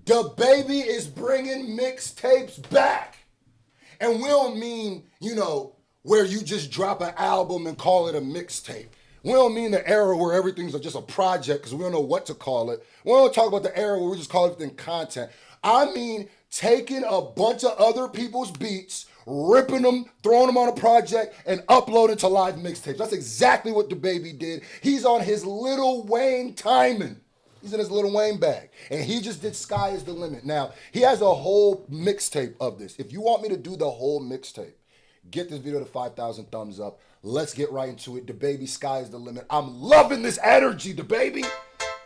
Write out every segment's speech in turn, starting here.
Dababy is bringing mixtapes back. And we don't mean, where you just drop an album and call it a mixtape. We don't mean the era where everything's just a project because we don't know what to call it. We don't talk about the era where we just call everything content. I mean taking a bunch of other people's beats, ripping them, throwing them on a project, and uploading to live mixtapes. That's exactly what Dababy did. He's on his Lil Wayne timing. He's in his Lil Wayne bag. And he just did Sky is the Limit. Now, he has a whole mixtape of this. If you want me to do the whole mixtape, get this video to 5,000 thumbs up. Let's get right into it. Dababy, Sky is the Limit. I'm loving this energy, Dababy.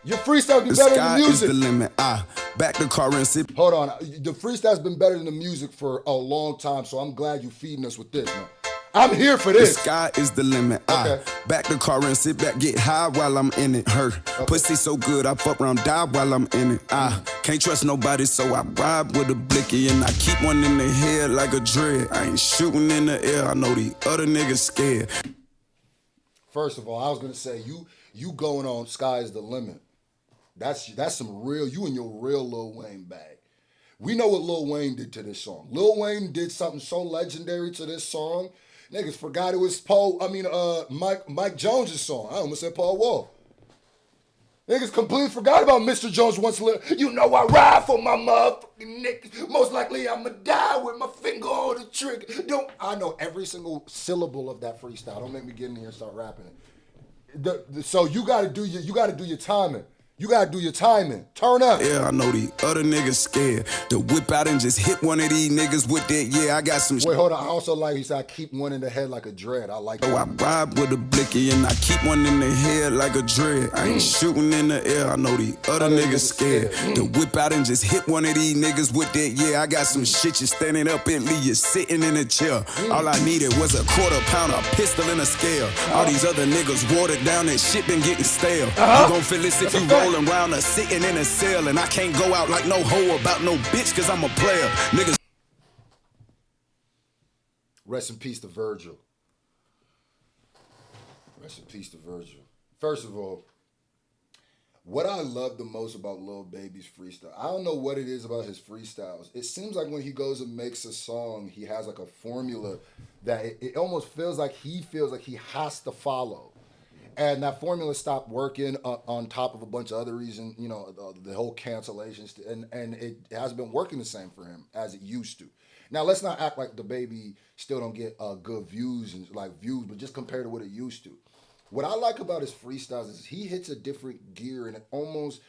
Your freestyle be better than the music. The sky is the limit. Back the car and sip. Hold on. The freestyle's been better than the music for a long time, so I'm glad you're feeding us with this, man. I'm here for this. The sky is the limit. Okay. Back the car and sit back, get high while I'm in it. Hurt. Okay. Pussy so good, I fuck around, die while I'm in it. Can't trust nobody, so I ride with a blicky. And I keep one in the head like a dread. I ain't shooting in the air, I know the other niggas scared. First of all, I was gonna say, you going on Sky is the Limit. That's some real, you in your real Lil Wayne bag. We know what Lil Wayne did to this song. Lil Wayne did something so legendary to this song. Niggas forgot it was Mike Jones' song. I almost said Paul Wall. Niggas completely forgot about Mr. Jones once. You know I ride for my motherfucking niggas. Most likely I'ma die with my finger on the trigger. I know every single syllable of that freestyle. Don't make me get in here and start rapping it. So you gotta do your timing. You gotta do your timing. Turn up. Yeah, I know the other niggas scared to whip out and just hit one of these niggas with that. Yeah, I got some. Wait, hold on. I also like he said I keep one in the head like a dread. I like that. So I ride with a blicky and I keep one in the head like a dread. I ain't shooting in the air. I know the other niggas scared to whip out and just hit one of these niggas with that. Yeah, I got some shit. You standing up and leave you sitting in a chair. All I needed was a quarter pound, a pistol, and a scale. All these other niggas watered down. That shit been getting stale. You gon' feel this if you rolling around or sitting in a cell. And I can't go out like no hoe about no bitch cause I'm a player. Niggas. Rest in peace to Virgil. Rest in peace to Virgil. First of all, what I love the most about Lil Baby's freestyle, I don't know what it is about his freestyles. It seems like when he goes and makes a song, he has like a formula that it almost feels like he has to follow. And that formula stopped working on top of a bunch of other reasons, the whole cancellations, and it hasn't been working the same for him as it used to. Now, let's not act like Dababy still don't get good views, but just compared to what it used to. What I like about his freestyles is he hits a different gear, and it almost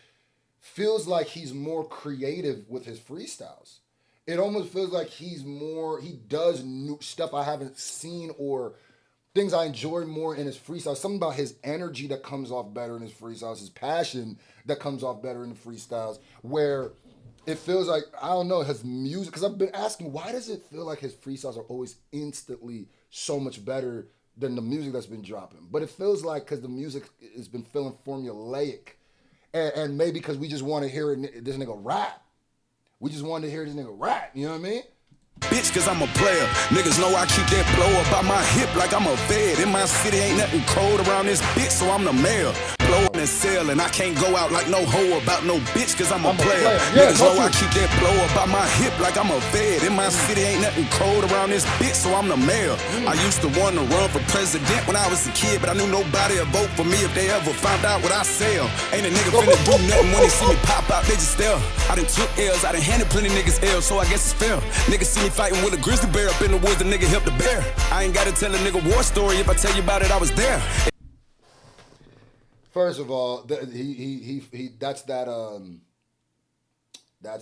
feels like he's more creative with his freestyles. It almost feels like he does new stuff I haven't seen or things I enjoy more in his freestyles. Something about his energy that comes off better in his freestyles, his passion that comes off better in the freestyles, where it feels like, I don't know, his music, because I've been asking, why does it feel like his freestyles are always instantly so much better than the music that's been dropping? But it feels like because the music has been feeling formulaic, and maybe because we just want to hear this nigga rap. We just wanted to hear this nigga rap, you know what I mean? Bitch, cause I'm a player. Niggas know I keep that blow up by my hip like I'm a vet. In my city ain't nothing cold around this bitch, so I'm the mayor. Blow and sell, and I can't go out like no hoe about no bitch, cause I'm a player. Niggas know I keep that blow up by my hip like I'm a vet. In my city ain't nothing cold around this bitch, so I'm the mayor. I used to want to run for president when I was a kid, but I knew nobody would vote for me if they ever found out what I sell. Ain't a nigga finna do nothing when they see me pop out, they just stare. I done took L's, I done handed plenty niggas L's, so I guess it's fair. Niggas see me fighting with a grizzly bear up in the woods, the nigga helped the bear. I ain't gotta tell a nigga war story, if I tell you about it, I was there. First of all, that's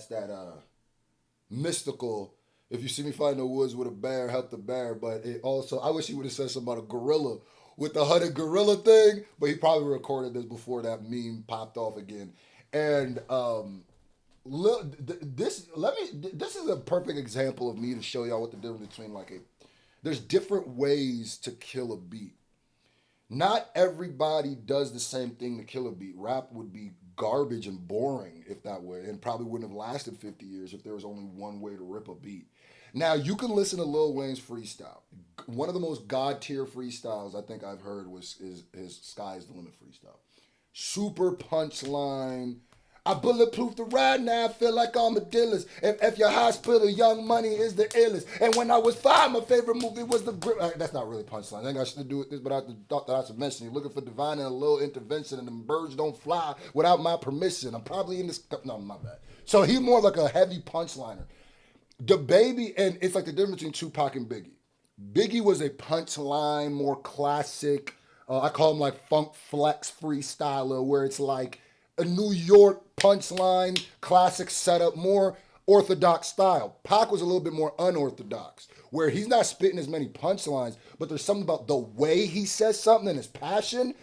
that mystical, if you see me fighting in the woods with a bear, help the bear, but it also, I wish he would have said something about a gorilla with the hunted gorilla thing, but he probably recorded this before that meme popped off again. And this is a perfect example of me to show y'all what the difference between there's different ways to kill a beat. Not everybody does the same thing to kill a beat. Rap would be garbage and boring if that way, and probably wouldn't have lasted 50 years if there was only one way to rip a beat. Now, you can listen to Lil Wayne's freestyle. One of the most god-tier freestyles I think I've heard was his Sky is the Limit freestyle. Super punchline. I bulletproof the ride now, I feel like I'm a dealer's. If your hospital, Young Money is the illest. And when I was 5, my favorite movie was The Grip. That's not really punchline. I think I should do with this, but I thought that I should mention. You're looking for divine and a little intervention, and the birds don't fly without my permission. I'm probably in this. No, my bad. So he's more like a heavy punchliner. Dababy, and it's like the difference between Tupac and Biggie. Biggie was a punchline, more classic. I call him like funk flex freestyler, where it's like a New York punchline, classic setup, more orthodox style. Pac was a little bit more unorthodox, where he's not spitting as many punchlines, but there's something about the way he says something and his passion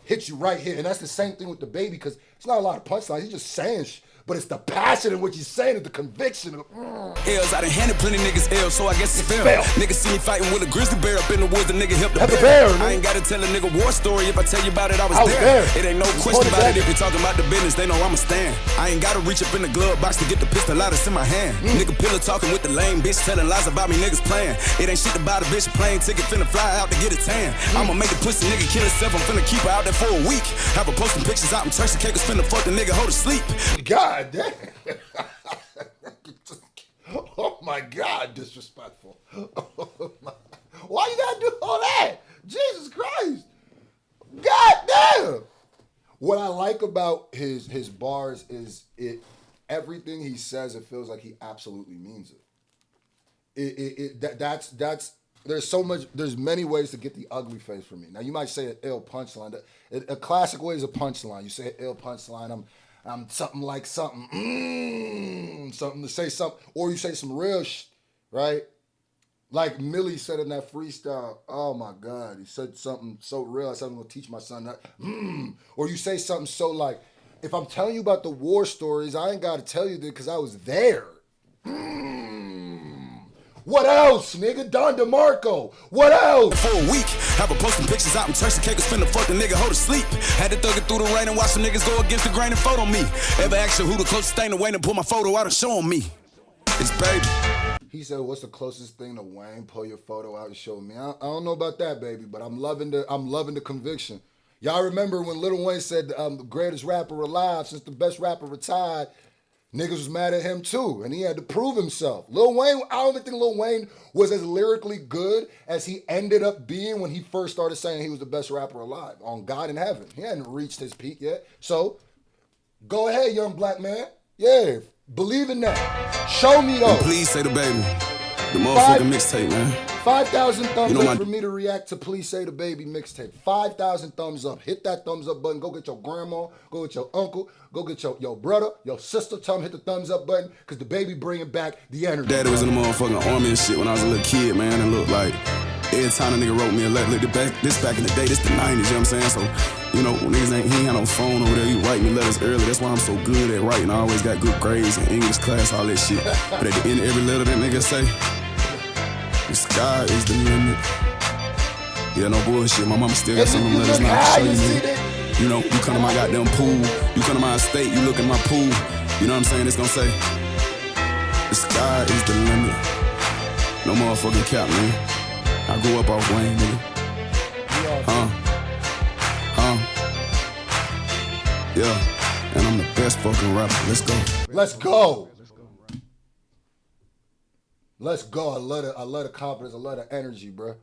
hits you right here. And that's the same thing with Dababy, because it's not a lot of punchlines. He's just saying but it's the passion in what he's saying, the conviction. L's, I done handed plenty niggas L, so I guess it's fair. Niggas see me fighting with a grizzly bear up in the woods, the nigga helped the bear. I ain't gotta tell a nigga war story, if I tell you about it, I was there. It ain't no question about it, if we talking about the business, they know I'ma stand. I ain't gotta reach up in the glove box to get the pistol out, it's in my hand. Nigga pillow talking with the lame bitch, telling lies about me, niggas playing. It ain't shit about a bitch, plane ticket, finna fly out to get a tan. I'ma make a pussy nigga kill himself, I'm finna keep her out there for a week. Have her posting pictures out in Turkey cake, finna fuck the nigga, hold to sleep. God damn. Oh my God, disrespectful. Why you gotta do all that? Jesus Christ. God damn. What I like about his bars is everything he says, it feels like he absolutely means it. That's there's so much, there's many ways to get the ugly face from me. Now you might say an ill punchline. A classic way is a punchline. You say an ill punchline, I'm something like something, something to say something, or you say some real shit, right? Like Millie said in that freestyle, oh my God, he said something so real, I said I'm gonna teach my son that, or you say something so like, if I'm telling you about the war stories, I ain't gotta tell you that because I was there. What else, nigga? Don DeMarco. What else? For a week, have her posting pictures out in Turkey cake, finna fuck the nigga, hold to sleep. Had to thug it through the rain and watch some niggas go against the grain and photo me. Ever ask you who the closest thing to Wayne and pull my photo out and show me? It's Baby. He said, what's the closest thing to Wayne? Pull your photo out and show me. I don't know about that, baby, but I'm loving the conviction. Y'all remember when Lil Wayne said the greatest rapper alive since the best rapper retired? Niggas was mad at him too, and he had to prove himself. Lil Wayne, I don't even think Lil Wayne was as lyrically good as he ended up being when he first started saying he was the best rapper alive, on God in heaven. He hadn't reached his peak yet. So, go ahead, young black man. Yeah, believe in that. Show me though. And please say the baby. The motherfucking mixtape, man. 5,000 thumbs up for me to react to Please Say the Baby mixtape. 5,000 thumbs up. Hit that thumbs up button. Go get your grandma. Go get your uncle. Go get your brother, your sister. Tell them hit the thumbs up button because the baby bringing back the energy. Daddy was in the motherfucking army and shit when I was a little kid, man. And look like every time a nigga wrote me a letter, this back in the day, this the 90s, you know what I'm saying? So, you know, niggas he ain't had no phone over there. You write me letters early. That's why I'm so good at writing. I always got good grades in English class, all that shit. But at the end of every letter that nigga say, the sky is the limit. Yeah, no bullshit. My mama still got some of them letters now. Show you, man. You know, you come to my goddamn pool. You come to my estate, you look at my pool. You know what I'm saying? It's gonna say, the sky is the limit. No motherfucking cap, man. I grew up off Wayne, nigga. Yeah. And I'm the best fucking rapper. Let's go. Let's go. Let's go. I love the confidence. I love the energy, bro.